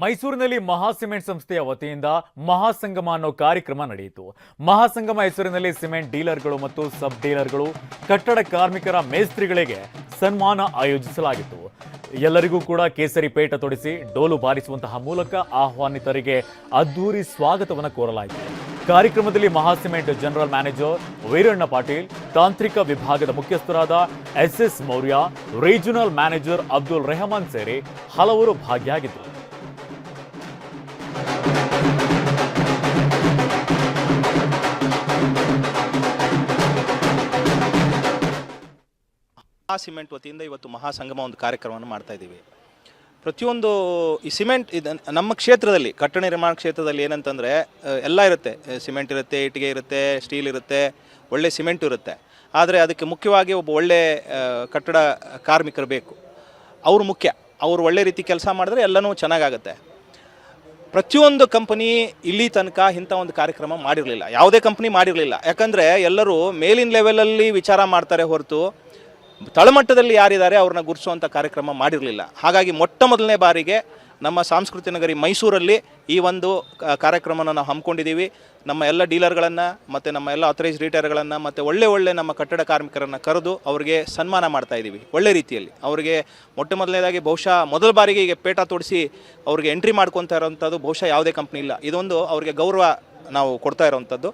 ಮೈಸೂರಿನಲ್ಲಿ ಮಹಾ ಸಿಮೆಂಟ್ ಸಂಸ್ಥೆಯ ವತಿಯಿಂದ ಮಹಾಸಂಗಮ ಅನ್ನೋ ಕಾರ್ಯಕ್ರಮ ನಡೆಯಿತು. ಮಹಾಸಂಗಮ ಹೆಸರಿನಲ್ಲಿ ಸಿಮೆಂಟ್ ಡೀಲರ್ಗಳು ಮತ್ತು ಸಬ್ ಡೀಲರ್ಗಳು, ಕಟ್ಟಡ ಕಾರ್ಮಿಕರ ಮೇಸ್ತ್ರಿಗಳಿಗೆ ಸನ್ಮಾನ ಆಯೋಜಿಸಲಾಗಿತ್ತು. ಎಲ್ಲರಿಗೂ ಕೂಡ ಕೇಸರಿ ಪೇಟ ತೊಡಿಸಿ ಡೋಲು ಬಾರಿಸುವಂತಹ ಮೂಲಕ ಆಹ್ವಾನಿತರಿಗೆ ಅದ್ದೂರಿ ಸ್ವಾಗತವನ್ನು ಕೋರಲಾಯಿತು. ಕಾರ್ಯಕ್ರಮದಲ್ಲಿ Maha cement general manager Veeranna Patil, ತಾಂತ್ರಿಕ ವಿಭಾಗದ ಮುಖ್ಯಸ್ಥರಾದ S Maurya, regional manager Abdul Rehman ಸೇರಿ ಹಲವರು ಭಾಗಿಯಾಗಿದ್ದರು. ಸಿಮೆಂಟ್ ವತಿಯಿಂದ ಇವತ್ತು ಮಹಾಸಂಗಮ ಒಂದು ಕಾರ್ಯಕ್ರಮವನ್ನು ಮಾಡ್ತಾ ಇದ್ದೀವಿ. ಪ್ರತಿಯೊಂದು ಈ ಸಿಮೆಂಟ್ ಇದು ನಮ್ಮ ಕ್ಷೇತ್ರದಲ್ಲಿ, ಕಟ್ಟಡ ನಿರ್ಮಾಣ ಕ್ಷೇತ್ರದಲ್ಲಿ ಏನಂತಂದರೆ ಎಲ್ಲ ಇರುತ್ತೆ. ಸಿಮೆಂಟ್ ಇರುತ್ತೆ, ಇಟ್ಟಿಗೆ ಇರುತ್ತೆ, ಸ್ಟೀಲ್ ಇರುತ್ತೆ, ಒಳ್ಳೆ ಸಿಮೆಂಟ್ ಇರುತ್ತೆ. ಆದರೆ ಅದಕ್ಕೆ ಮುಖ್ಯವಾಗಿ ಒಬ್ಬ ಒಳ್ಳೆ ಕಟ್ಟಡ ಕಾರ್ಮಿಕರು ಬೇಕು. ಅವರು ಮುಖ್ಯ. ಅವರು ಒಳ್ಳೆ ರೀತಿ ಕೆಲಸ ಮಾಡಿದ್ರೆ ಎಲ್ಲನೂ ಚೆನ್ನಾಗಾಗುತ್ತೆ. ಪ್ರತಿಯೊಂದು ಕಂಪನಿ ಇಲ್ಲಿ ತನಕ ಇಂಥ ಒಂದು ಕಾರ್ಯಕ್ರಮ ಮಾಡಿರಲಿಲ್ಲ. ಯಾವುದೇ ಕಂಪ್ನಿ ಮಾಡಿರಲಿಲ್ಲ. ಯಾಕಂದರೆ ಎಲ್ಲರೂ ಮೇಲಿನ ಲೆವೆಲಲ್ಲಿ ವಿಚಾರ ಮಾಡ್ತಾರೆ ಹೊರತು ತಳಮಟ್ಟದಲ್ಲಿ ಯಾರಿದ್ದಾರೆ ಅವ್ರನ್ನ ಗುರುತಿಸುವಂಥ ಕಾರ್ಯಕ್ರಮ ಮಾಡಿರಲಿಲ್ಲ. ಹಾಗಾಗಿ ಮೊಟ್ಟ ಮೊದಲನೇ ಬಾರಿಗೆ ನಮ್ಮ ಸಾಂಸ್ಕೃತಿಕ ನಗರಿ ಮೈಸೂರಲ್ಲಿ ಈ ಒಂದು ಕಾರ್ಯಕ್ರಮನ ನಾವು ಹಮ್ಮಿಕೊಂಡಿದ್ದೀವಿ. ನಮ್ಮ ಎಲ್ಲ ಡೀಲರ್ಗಳನ್ನು ಮತ್ತು ನಮ್ಮ ಎಲ್ಲ ಅಥರೈಸ್ಡ್ ರಿಟೈಲರ್ಗಳನ್ನು ಮತ್ತು ಒಳ್ಳೆ ನಮ್ಮ ಕಟ್ಟಡ ಕಾರ್ಮಿಕರನ್ನು ಕರೆದು ಅವರಿಗೆ ಸನ್ಮಾನ ಮಾಡ್ತಾ ಇದ್ದೀವಿ. ಒಳ್ಳೆ ರೀತಿಯಲ್ಲಿ ಅವರಿಗೆ ಮೊಟ್ಟ ಮೊದಲನೇದಾಗಿ ಬಹುಶಃ ಮೊದಲ ಬಾರಿಗೆ ಈಗ ಪೇಟ ತೋಡಿಸಿ ಅವ್ರಿಗೆ ಎಂಟ್ರಿ ಮಾಡ್ಕೊತಾ ಇರೋವಂಥದ್ದು ಬಹುಶಃ ಯಾವುದೇ ಕಂಪ್ನಿ ಇಲ್ಲ. ಇದೊಂದು ಅವರಿಗೆ ಗೌರವ ನಾವು ಕೊಡ್ತಾ ಇರೋವಂಥದ್ದು.